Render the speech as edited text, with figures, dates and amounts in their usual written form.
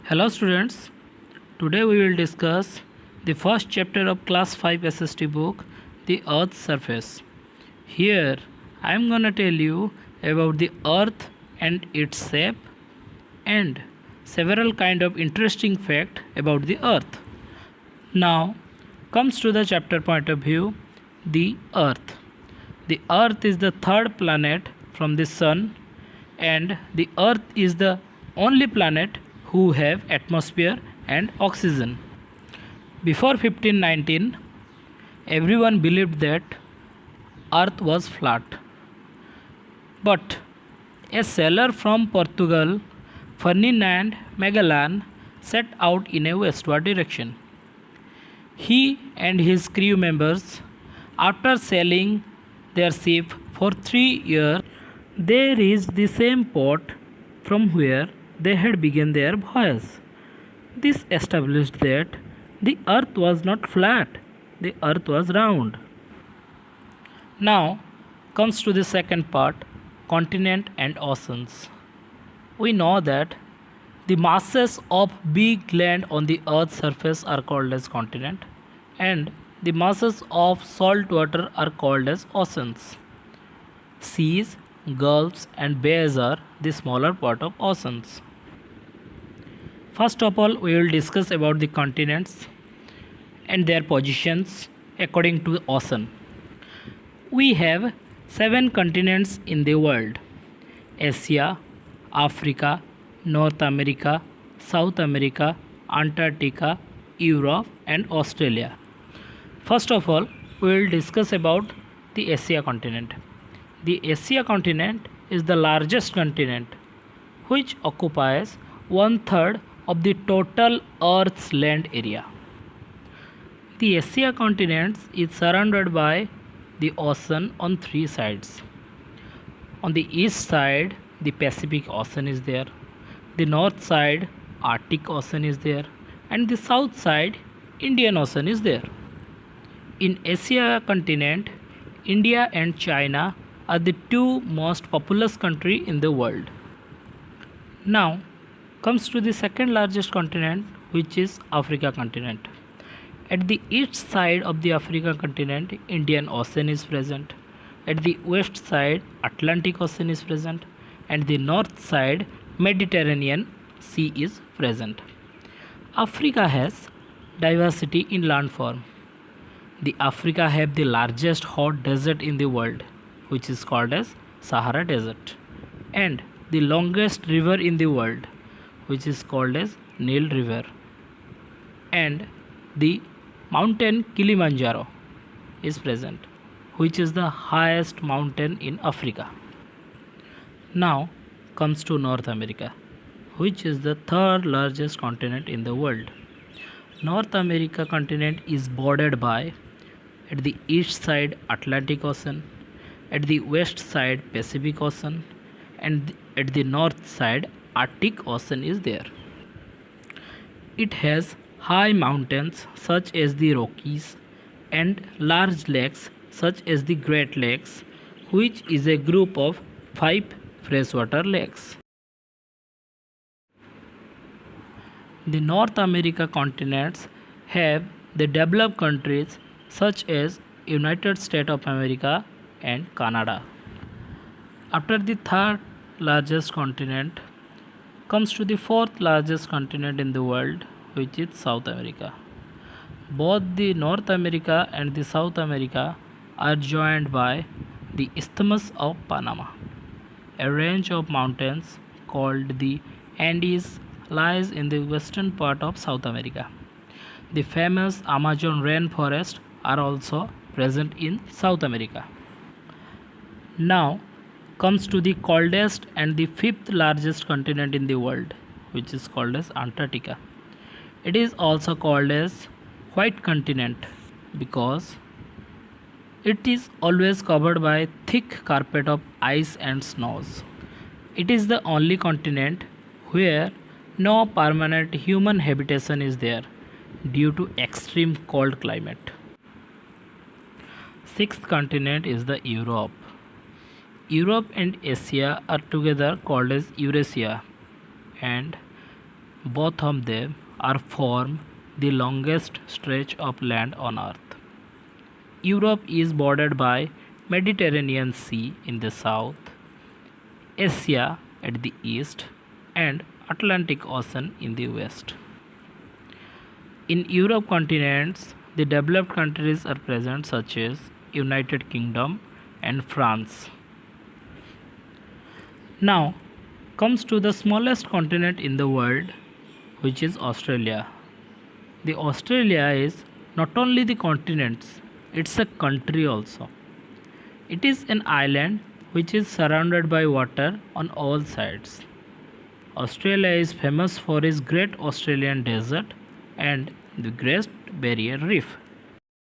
Hello students, today we will discuss the first chapter of class 5 SST book, The Earth's Surface. Here I am gonna tell you about the earth and its shape and several kind of interesting fact about the earth. Now comes to the chapter point of view, the earth. The earth is the third planet from the sun and the earth is the only planet who have atmosphere and oxygen. Before 1519, everyone believed that earth was flat. But a sailor from Portugal, Ferdinand Magellan, set out in a westward direction. He and his crew members, after sailing their ship for 3 years, they reached the same port from where they had begun their voyage. This established that the earth was not flat, the earth was round. Now comes to the second part, continent and oceans. We know that the masses of big land on the earth's surface are called as continent and the masses of salt water are called as oceans. Seas, gulfs and bays are the smaller part of oceans. First of all, we will discuss about the continents and their positions according to the ocean. We have 7 continents in the world: Asia, Africa, North America, South America, Antarctica, Europe and Australia. First of all, we will discuss about the Asia continent. The Asia continent is the largest continent which occupies 1/3 of the total Earth's land area. The Asia continent is surrounded by the ocean on 3 sides. On the east side, the Pacific Ocean is there. The north side, Arctic Ocean is there, and the south side, Indian Ocean is there. In Asia continent, India and China are the 2 most populous country in the world. Now comes to the second largest continent, which is Africa continent. At the east side of the Africa continent, Indian Ocean is present. At the west side, Atlantic Ocean is present, and the north side, Mediterranean Sea is present. Africa has diversity in landform. The Africa have the largest hot desert in the world, which is called as Sahara Desert, and the longest river in the world, which is called as Nile River, and the mountain Kilimanjaro is present, which is the highest mountain in Africa. Now comes to North America, which is the third largest continent in the world. North America continent is bordered by, at the east side, Atlantic Ocean, at the west side, Pacific Ocean, and at the north side, Arctic Ocean is there. It has high mountains such as the Rockies and large lakes such as the Great Lakes, which is a group of 5 freshwater lakes. The North America continents have the developed countries such as United States of America and Canada. After the third largest continent comes to the fourth largest continent in the world, which is South America. Both the North America and the South America are joined by the Isthmus of Panama. A range of mountains called the Andes lies in the western part of South America. The famous Amazon rainforest are also present in South America. Now comes to the coldest and the 5th largest continent in the world, which is called as Antarctica. It is also called as white continent because it is always covered by thick carpet of ice and snows. It is the only continent where no permanent human habitation is there due to extreme cold climate. Sixth continent is the Europe. Europe and Asia are together called as Eurasia, and Both of them are form the longest stretch of land on earth. Europe is bordered by Mediterranean Sea in the south, Asia at the east, and Atlantic Ocean in the west. In Europe continents, the developed countries are present such as United Kingdom and France. Now comes to the smallest continent in the world, which is Australia. The Australia is not only the continent, it's a country also. It is an island which is surrounded by water on all sides. Australia is famous for its Great Australian Desert and the Great Barrier Reef.